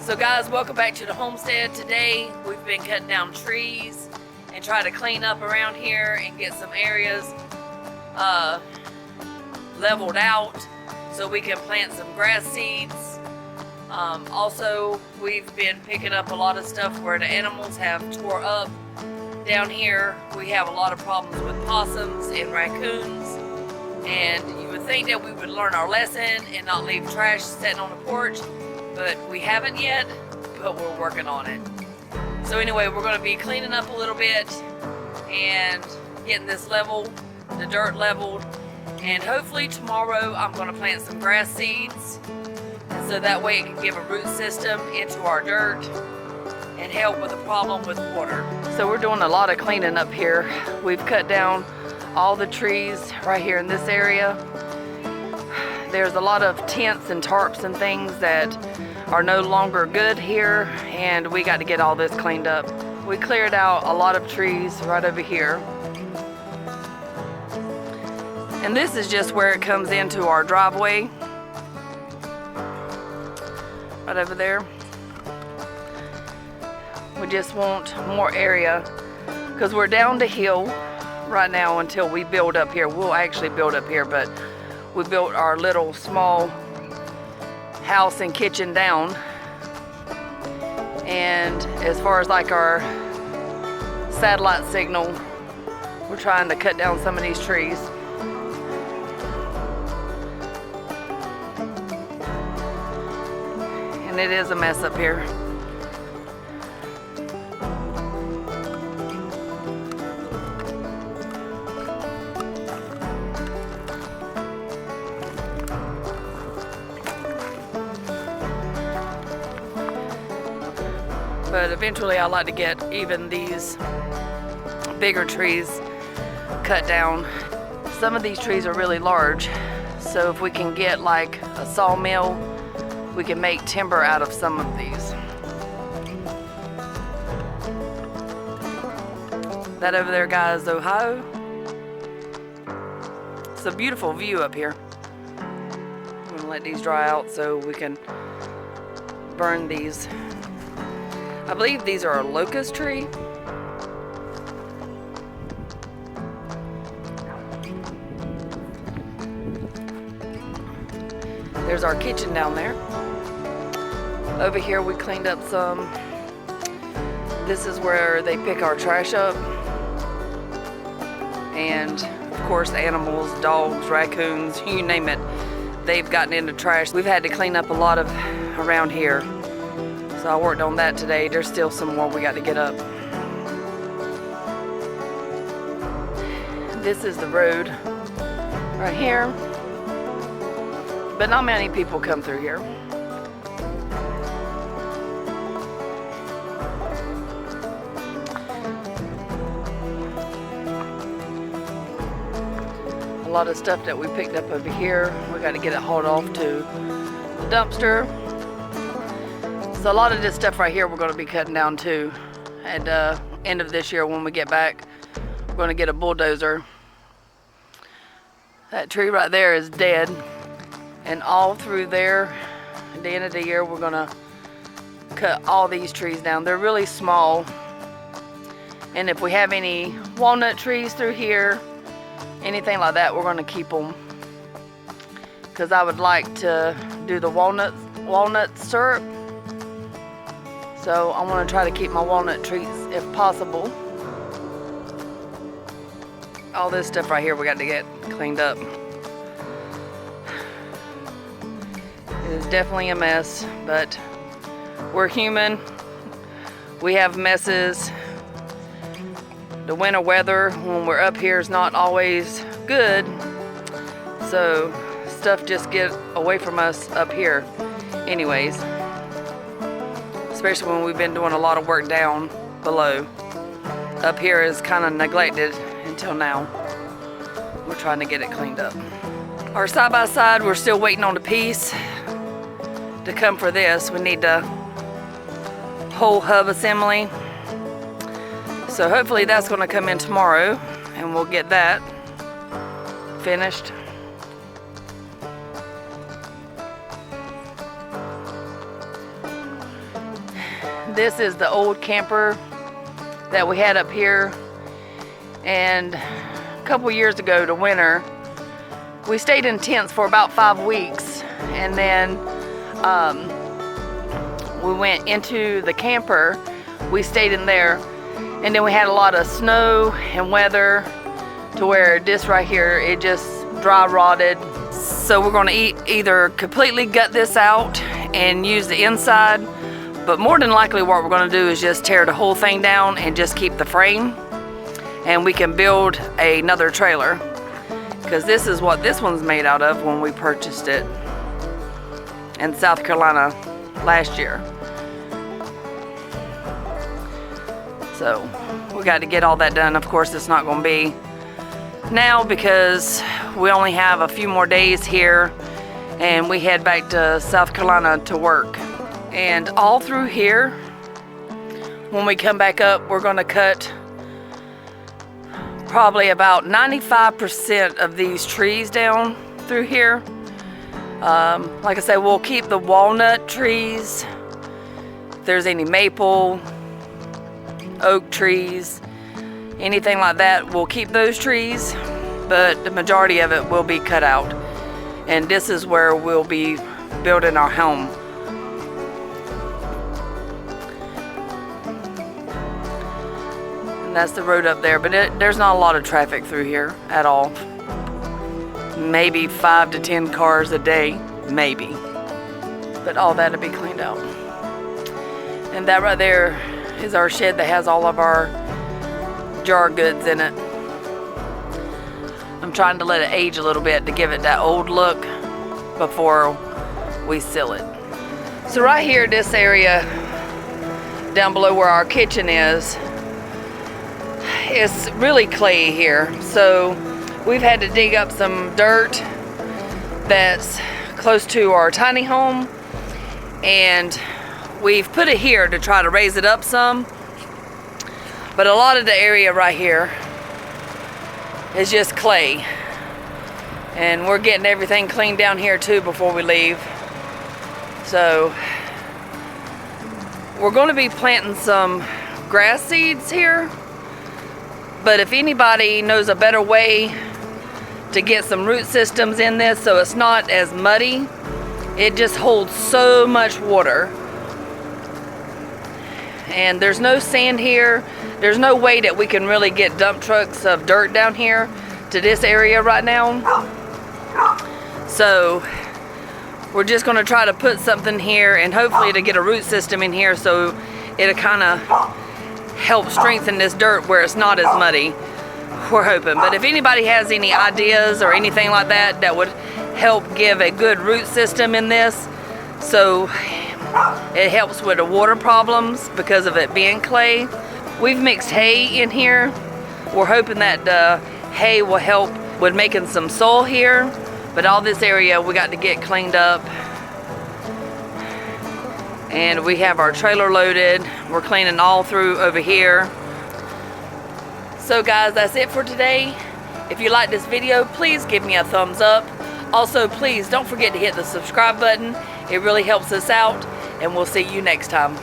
So guys, welcome back to the homestead. Today we've been cutting down trees and trying to clean up around here and get some areas leveled out so we can plant some grass seeds. Also, we've been picking up a lot of stuff where the animals have tore up. Down here we have a lot of problems with possums and raccoons, and you would think that we would learn our lesson and not leave trash sitting on the porch, but we haven't yet, but we're working on it. So anyway, we're going to be cleaning up a little bit and getting this level, the dirt leveled, and hopefully tomorrow I'm going to plant some grass seeds, and so that way it can give a root system into our dirt and help with the problem with water. So we're doing a lot of cleaning up here. We've cut down all the trees right here in this area. There's a lot of tents and tarps and things that are no longer good here, and we got to get all this cleaned up. We cleared out a lot of trees right over here. And this is just where it comes into our driveway. Right over there. We just want more area because we're down the hill right now until we build up here. We'll actually build up here, but we built our little small house and kitchen down. And as far as like our satellite signal, we're trying to cut down some of these trees. And it is a mess up here. But eventually I like to get even these bigger trees cut down. Some of these trees are really large, so if we can get like a sawmill, we can make timber out of some of these. That over there, guys, Ohio. It's a beautiful view up here. I'm gonna let these dry out so we can burn these. I believe these are a locust tree. There's our kitchen down there. Over here we cleaned up some. This is where they pick our trash up. And of course animals, dogs, raccoons, you name it, they've gotten into trash. We've had to clean up a lot of around here. So I worked on that today. There's still some more we got to get up. This is the road right here. But not many people come through here. A lot of stuff that we picked up over here, we got to get it hauled off to the dumpster. So a lot of this stuff right here we're going to be cutting down too. At the end of this year when we get back, we're going to get a bulldozer. That tree right there is dead. And all through there, at the end of the year, we're going to cut all these trees down. They're really small. And if we have any walnut trees through here, anything like that, we're going to keep them. Because I would like to do the walnut syrup. So I want to try to keep my walnut trees if possible. All this stuff right here we got to get cleaned up. It is definitely a mess, but we're human. We have messes. The winter weather when we're up here is not always good. So stuff just gets away from us up here anyways. Especially when we've been doing a lot of work down below. Up here is kind of neglected until now. We're trying to get it cleaned up. Our side-by-side, we're still waiting on the piece to come for this. We need the whole hub assembly. So hopefully that's going to come in tomorrow and we'll get that finished. This is the old camper that we had up here, and a couple years ago to winter we stayed in tents for about 5 weeks, and then we went into the camper. We stayed in there, and then we had a lot of snow and weather to where this right here, it just dry rotted. So we're going to either completely gut this out and use the inside, but more than likely what we're going to do is just tear the whole thing down and just keep the frame, and we can build another trailer, because this is what this one's made out of when we purchased it in South Carolina last year. So we got to get all that done. Of course, it's not going to be now because we only have a few more days here and we head back to South Carolina to work. And all through here, when we come back up, we're going to cut probably about 95% of these trees down through here. Like I said, we'll keep the walnut trees. If there's any maple, oak trees, anything like that, we'll keep those trees, but the majority of it will be cut out. And this is where we'll be building our home. And that's the road up there, but there's not a lot of traffic through here at all. Maybe 5 to 10 cars a day, maybe. But all that'll be cleaned out. And that right there is our shed that has all of our jar goods in it. I'm trying to let it age a little bit to give it that old look before we seal it. So right here, this area down below where our kitchen is, it's really clay here. So we've had to dig up some dirt that's close to our tiny home, and we've put it here to try to raise it up some. But a lot of the area right here is just clay. And we're getting everything cleaned down here too before we leave. So we're going to be planting some grass seeds here. But if anybody knows a better way to get some root systems in this so it's not as muddy, it just holds so much water. And there's no sand here. There's no way that we can really get dump trucks of dirt down here to this area right now. So we're just going to try to put something here and hopefully to get a root system in here so it'll kind of help strengthen this dirt where it's not as muddy. We're hoping. But if anybody has any ideas or anything like that that would help give a good root system in this, so it helps with the water problems because of it being clay. We've mixed hay in here. We're hoping that the hay will help with making some soil here. But all this area we got to get cleaned up. And we have our trailer loaded. We're cleaning all through over here. So guys, that's it for today. If you like this video, please give me a thumbs up. Also, please don't forget to hit the subscribe button. It really helps us out. And we'll see you next time.